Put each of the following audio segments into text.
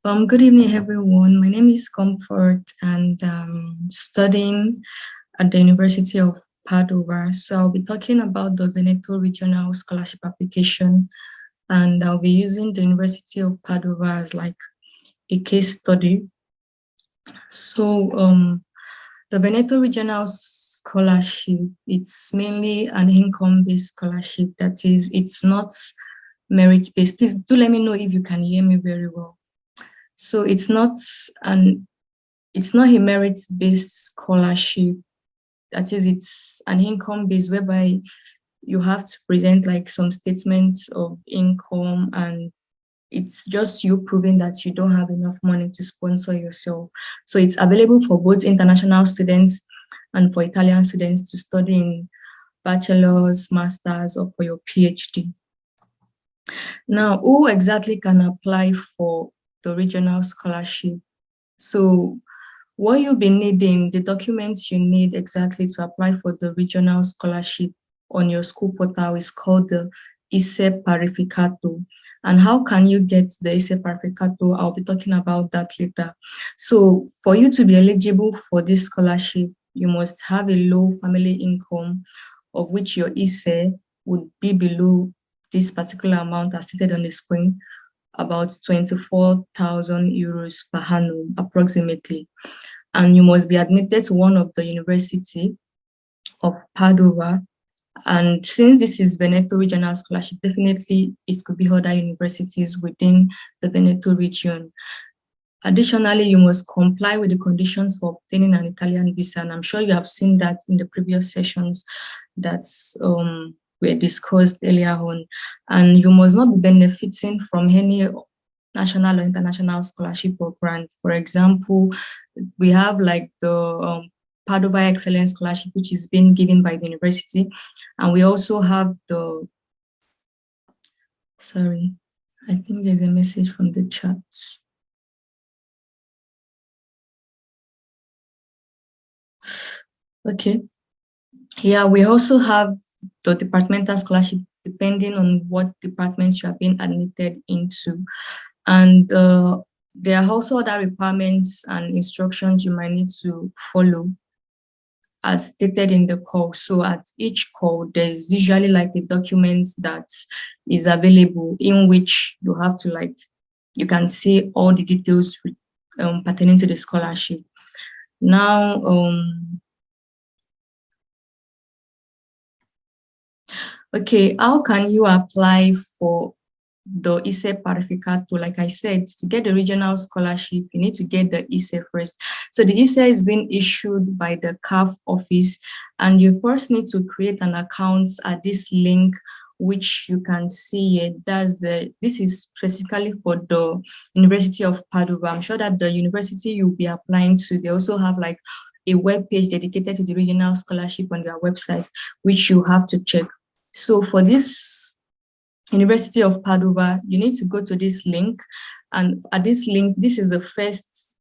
Good evening, everyone. My name is Comfort, and studying at the University of Padova. So I'll be talking about the Veneto Regional Scholarship application, and I'll be using the University of Padova as like a case study. So the Veneto Regional Scholarship, it's mainly an income-based scholarship. That is, it's not merit-based. Please do let me know if you can hear me very well. So an it's not a merit-based scholarship. That is, it's an income-based whereby you have to present like some statements of income, and it's just you proving that you don't have enough money to sponsor yourself. So it's available for both international students and for Italian students to study in bachelor's, master's, or for your PhD. Now, who exactly can apply for the regional scholarship? So what you'll be needing, the documents you need exactly to apply for the regional scholarship on your school portal is called the ISE Parificato. And how can you get the ISE Parificato? I'll be talking about that later. So for you to be eligible for this scholarship, you must have a low family income, of which your ISE would be below this particular amount as stated on the screen, about 24,000 euros per annum approximately. And you must be admitted to one of the University of Padova. And since this is Veneto Regional Scholarship, definitely it could be other universities within the Veneto region. Additionally, you must comply with the conditions for obtaining an Italian visa. And I'm sure you have seen that in the previous sessions that were discussed earlier on. And you must not be benefiting from any national or international scholarship or grant. For example, we have like the Padova Excellence Scholarship, which is being given by the university. And we also have sorry, I think there's a message from the chat. Okay. Yeah, we also have the departmental scholarship depending on what departments you are being admitted into. And there are also other requirements and instructions you might need to follow as stated in the call. So at each call, there's usually like a document that is available in which you have to like, you can see all the details pertaining to the scholarship. Now, okay, how can you apply for the ISE Parificato? Like I said, to get the regional scholarship, you need to get the ISE first. So the ISE is being issued by the CAF office, and you first need to create an account at this link, which you can see it. This is specifically for the University of Padova. I'm sure that the university you'll be applying to, they also have like a web page dedicated to the regional scholarship on their website, which you have to check. So for this University of Padova, you need to go to this link. And at this link, this is the first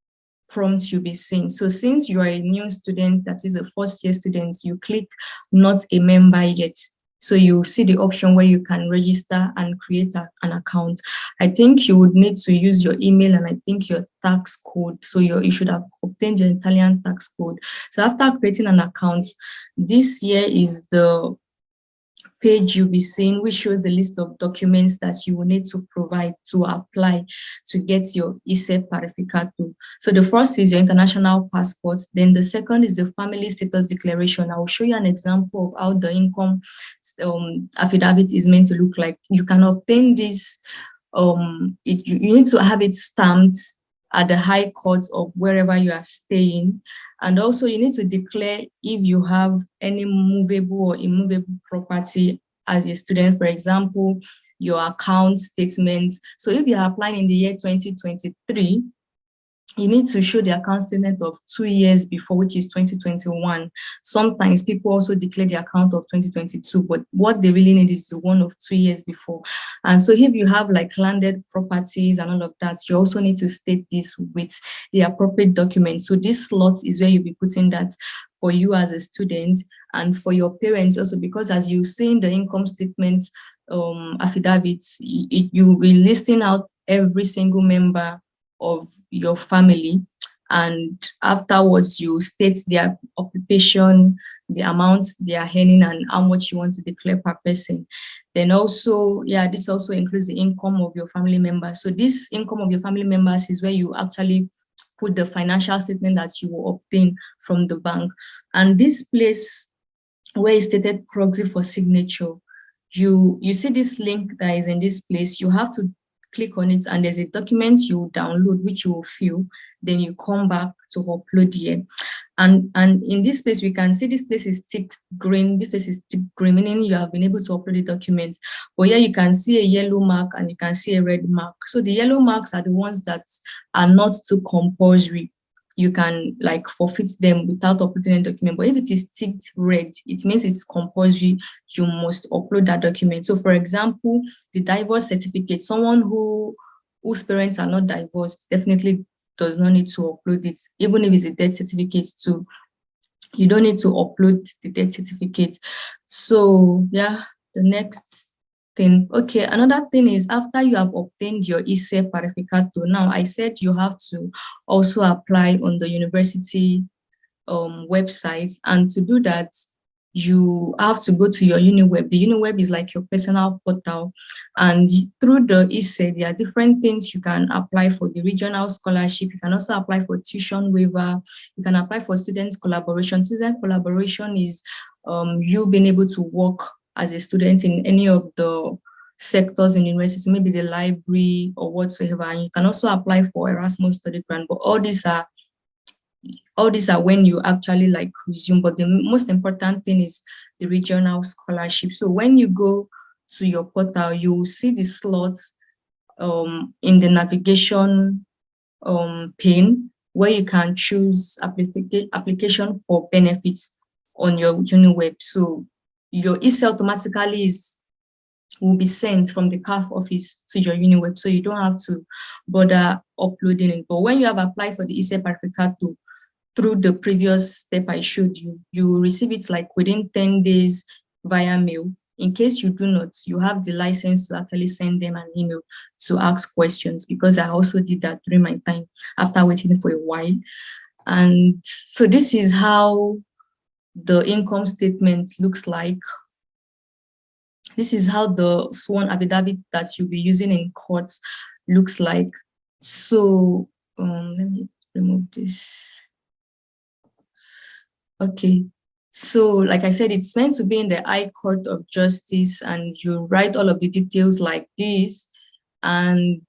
prompt you'll be seeing. So since you are a new student, that is a first year student, you click not a member yet. So you see the option where you can register and create an account. I think you would need to use your email and I think your tax code. So you should have obtained your Italian tax code. So after creating an account, this year is the page you'll be seeing, which shows the list of documents that you will need to provide to apply to get your ISE Parificato. So the first is your international passport. Then the second is the family status declaration. I will show you an example of how the income affidavit is meant to look like. You can obtain this, you need to have it stamped at the high court of wherever you are staying. And also you need to declare if you have any movable or immovable property as a student, for example, your account statements. So if you are applying in the year 2023, you need to show the account statement of 2 years before, which is 2021. Sometimes people also declare the account of 2022, but what they really need is the one of 2 years before. And so if you have like landed properties and all of that, you also need to state this with the appropriate documents. So this slot is where you'll be putting that for you as a student and for your parents also, because as you see in the income statement affidavits, you will be listing out every single member of your family, and afterwards you state their occupation, the amount they are earning, and how much you want to declare per person. Then also, yeah, this also includes the income of your family members. So this income of your family members is where you actually put the financial statement that you will obtain from the bank. And this place where it's stated proxy for signature, you see this link that is in this place. You have to click on it, and there's a document you download which you will fill. Then you come back to upload here. And in this place, we can see this place is ticked green. This place is ticked green, meaning you have been able to upload the document. But here you can see a yellow mark and you can see a red mark. So the yellow marks are the ones that are not too compulsory. You can like forfeit them without uploading a document. But if it is ticked red, it means it's compulsory. You must upload that document. So for example, the divorce certificate, someone whose parents are not divorced definitely does not need to upload it. Even if it's a death certificate too, you don't need to upload the death certificate. So yeah, the next thing. Okay, another thing is after you have obtained your ISE Parificato, now I said you have to also apply on the university website. And to do that, you have to go to your Uni Web. The Uni Web is like your personal portal. And through the ISE, there are different things you can apply for: the regional scholarship. You can also apply for tuition waiver. You can apply for student collaboration. Student collaboration is you being able to work as a student in any of the sectors in university, maybe the library or whatsoever. And you can also apply for Erasmus study grant. But all these are when you actually like resume. But the most important thing is the regional scholarship. So when you go to your portal, you will see the slots in the navigation pane where you can choose application for benefits on your Uni Web. So your ISE automatically will be sent from the CAF office to your Uni Web, so you don't have to bother uploading it. But when you have applied for the ISE Parificato through the previous step I showed you, you receive it like within 10 days via mail. In case you do not, you have the license to actually send them an email to ask questions, because I also did that during my time after waiting for a while. And so this is how the income statement looks like. This is how the sworn affidavit that you'll be using in court looks like. So let me remove this. Okay, so like I said, it's meant to be in the High Court of Justice, and you write all of the details like this, and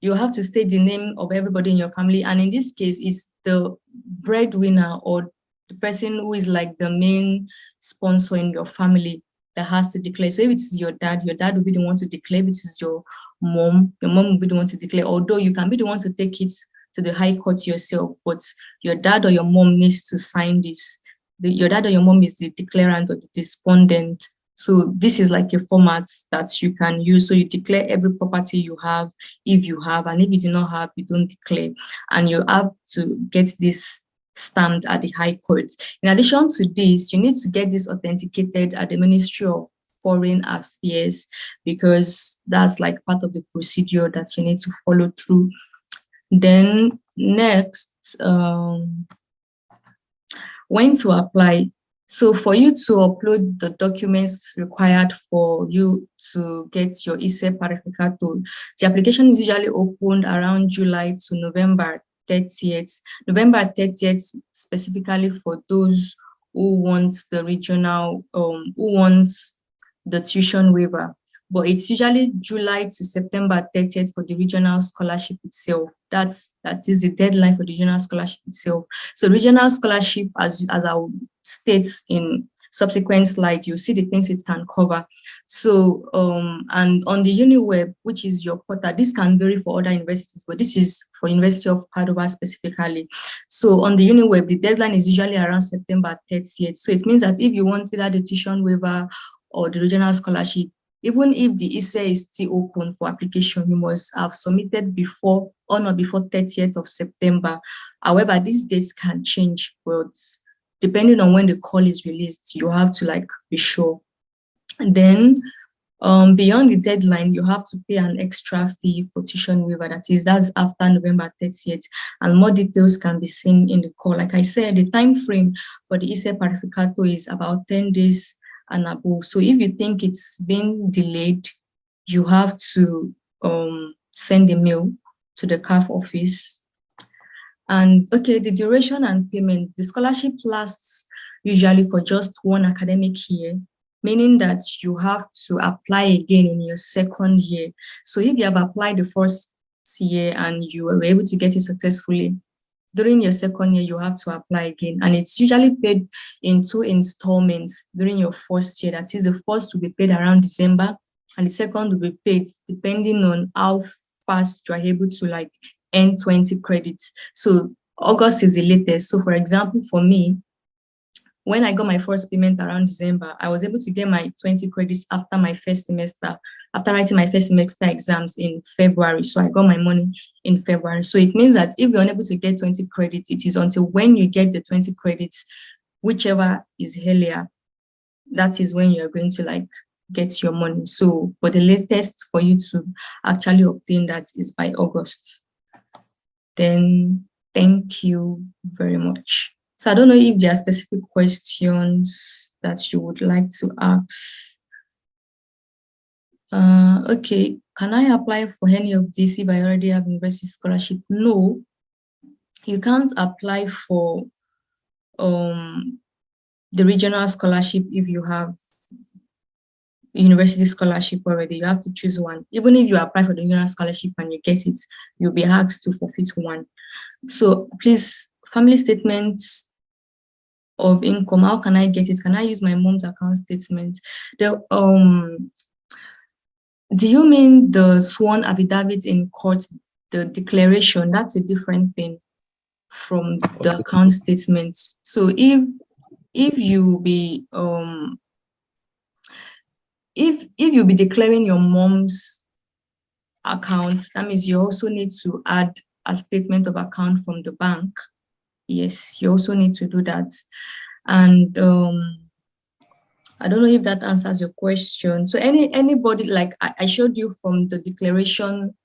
you have to state the name of everybody in your family. And in this case, it's the breadwinner or the person who is like the main sponsor in your family that has to declare. So if it's your dad will be the one to declare. If it is your mom will be the one to declare. Although you can be the one to take it to the High Court yourself, but your dad or your mom needs to sign this. Your dad or your mom is the declarant or the despondent. So this is like a format that you can use. So you declare every property you have, if you have, and if you do not have, you don't declare. And you have to get this stamped at the High Court. In addition to this, you need to get this authenticated at the Ministry of Foreign Affairs, because that's like part of the procedure that you need to follow through. Then next, when to apply. So for you to upload the documents required for you to get your ISE Parificato, the application is usually opened around July to November 30th. November 30th specifically for those who want the regional, who wants the tuition waiver. But it's usually July to September 30th for the regional scholarship itself. That is the deadline for the regional scholarship itself. So regional scholarship, as I states in subsequent slides, you see the things it can cover. So and on the Uni Web, which is your portal, this can vary for other universities, but this is for University of Padova specifically. So on the Uni Web, the deadline is usually around September 30th. So it means that if you want either the tuition waiver or the regional scholarship, even if the ISE is still open for application, you must have submitted before or not before 30th of September. However, these dates can change, but depending on when the call is released, you have to like be sure. And then Beyond the deadline, you have to pay an extra fee for tuition waiver. That's after November 30th, and more details can be seen in the call. Like I said, the time frame for the ISE Parificato is about 10 days and above. So if you think it's been delayed, you have to send a mail to the CAF office. And okay, the duration and payment, the scholarship lasts usually for just one academic year, meaning that you have to apply again in your second year. So if you have applied the first year and you were able to get it successfully, during your second year, you have to apply again. And it's usually paid in 2 installments during your first year. That is, the first will be paid around December, and the second will be paid depending on how fast you are able to like earn 20 credits. So August is the latest. So for example, for me, when I got my first payment around December, I was able to get my 20 credits after my first semester, after writing my first semester exams in February. So I got my money in February. So it means that if you're unable to get 20 credits, it is until when you get the 20 credits, whichever is earlier, that is when you're going to like get your money. So, but the latest for you to actually obtain that is by August. Then thank you very much. So I don't know if there are specific questions that you would like to ask. Okay, can I apply for any of this if I already have university scholarship? No, you can't apply for the regional scholarship if you have university scholarship already. You have to choose one. Even if you apply for the regional scholarship and you get it, you'll be asked to forfeit one. So please, family statements of income, how can I get it? Can I use my mom's account statement? Do you mean the sworn affidavit in court, the declaration? That's a different thing from the account statements. So if you be if you be declaring your mom's account, that means you also need to add a statement of account from the bank. Yes, you also need to do that. And I don't know if that answers your question. So anybody, like I showed you from the declaration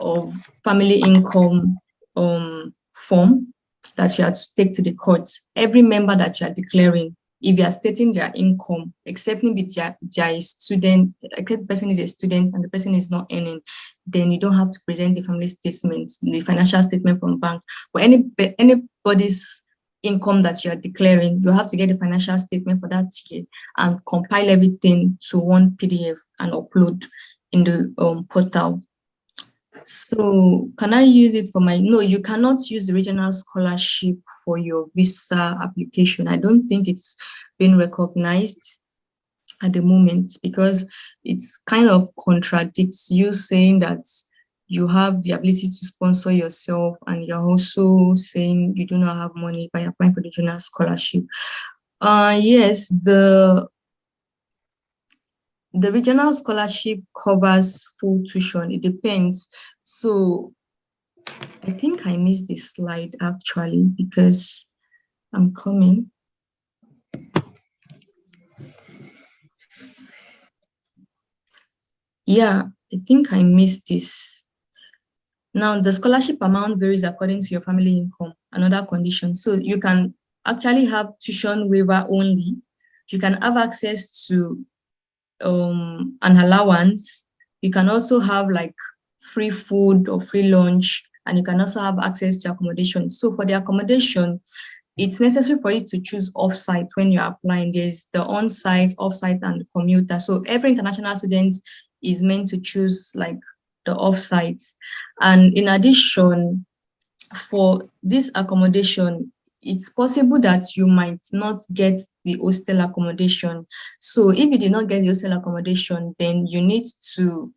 of family income form that you have to take to the courts, every member that you are declaring, if you are stating their income, except maybe they are a student, except the person is a student and the person is not earning, then you don't have to present the family statement, the financial statement from bank. But anybody's income that you are declaring, you have to get the financial statement for that year and compile everything to one PDF and upload in the portal. So can I use it for my, no, you cannot use the regional scholarship for your visa application. I don't think it's been recognized at the moment because it's kind of contradicts you saying that you have the ability to sponsor yourself and you're also saying you do not have money by applying for the regional scholarship. Yes, the regional scholarship covers full tuition. It depends. So I think I missed this slide actually because I'm coming. Yeah, I think I missed this. Now, the scholarship amount varies according to your family income and other conditions. So you can actually have tuition waiver only. You can have access to an allowance. You can also have like free food or free lunch, and you can also have access to accommodation. So for the accommodation, it's necessary for you to choose off-site when you're applying. There's the on-site, off-site, and the commuter. So every international student is meant to choose like the off-site. And in addition, for this accommodation, it's possible that you might not get the hostel accommodation. So if you did not get the hostel accommodation, then you need to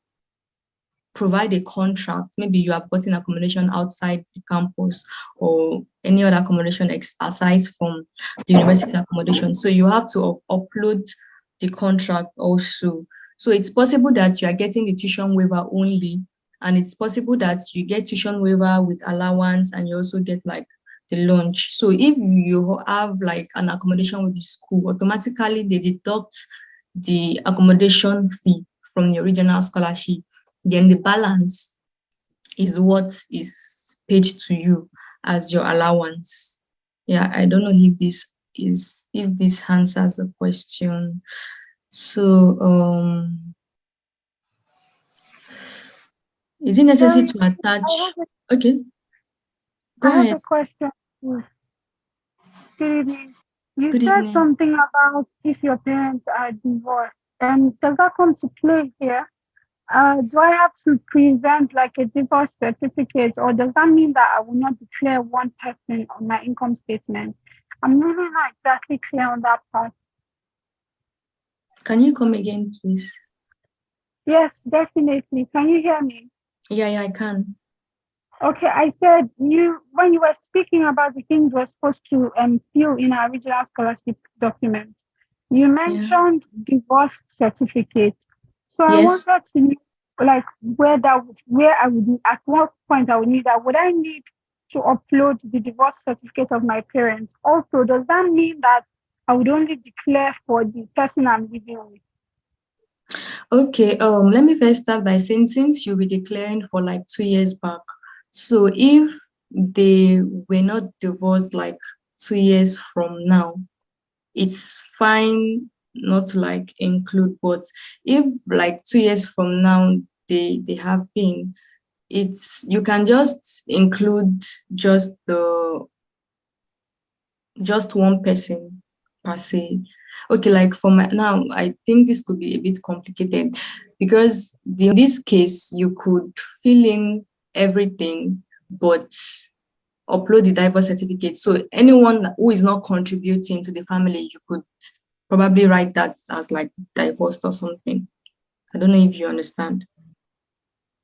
provide a contract. Maybe you have gotten accommodation outside the campus or any other accommodation aside from the university accommodation. So you have to upload the contract also. So it's possible that you are getting the tuition waiver only, and it's possible that you get tuition waiver with allowance and you also get like the lunch. So if you have like an accommodation with the school, automatically they deduct the accommodation fee from your regional scholarship. Then the balance is what is paid to you as your allowance. Yeah, I don't know if this answers the question. So is it necessary Then to I have attach? a, Okay, go I have ahead. a question. Good evening. You Good said evening. something about if your parents are divorced. Does that come to play here? Do I have to present like a divorce certificate, or does that mean that I will not declare one person on my income statement? I'm really not exactly clear on that part. Can you come again, please? Yes, definitely. Can you hear me? Yeah, yeah, I can. Okay, I said you when you were speaking about the things we're supposed to fill in our original scholarship document, you Yeah. mentioned divorce certificate. So I Yes. wanted to know like where I would at what point I would need that. Would I need to upload the divorce certificate of my parents? Also, does that mean that I would only declare for the person I'm living with? Okay. Let me first start by saying since you'll be declaring for like 2 years back, so if they were not divorced like 2 years from now, it's fine not to like include. But if like 2 years from now they have been, it's you can just include just the just one person per se. Okay, like for my now, I think this could be a bit complicated because in this case you could fill in everything but upload the divorce certificate. So anyone who is not contributing to the family, you could probably write that as like divorced or something. I don't know if you understand.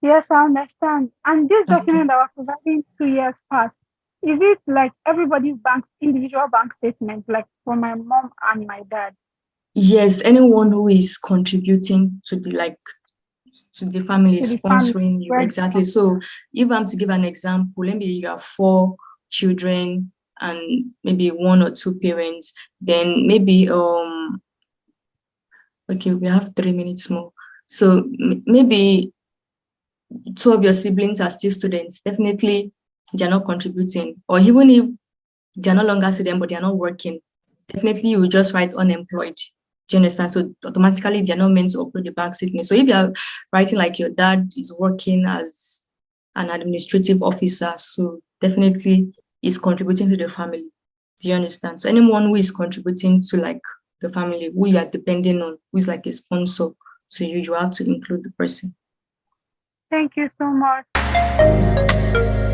Yes, I understand. And this Okay. document that we're providing 2 years past, is it like everybody's bank individual bank statement, like for my mom and my dad, Yes, anyone who is contributing to the family, to the family sponsoring you. Exactly. breakdown? So if I'm to give an example, maybe you have four children and maybe one or two parents, then maybe okay, we have 3 minutes more. So maybe two of your siblings are still students. Definitely they're not contributing. Or even if they're no longer students, but they're not working, definitely you will just write unemployed. Do you understand? So automatically they're not meant to upload the bank statement. So if you're writing like your dad is working as an administrative officer, so definitely is contributing to the family. Do you understand? So anyone who is contributing to like the family, who you are depending on, who is like a sponsor to you, you have to include the person. Thank you so much. Yeah.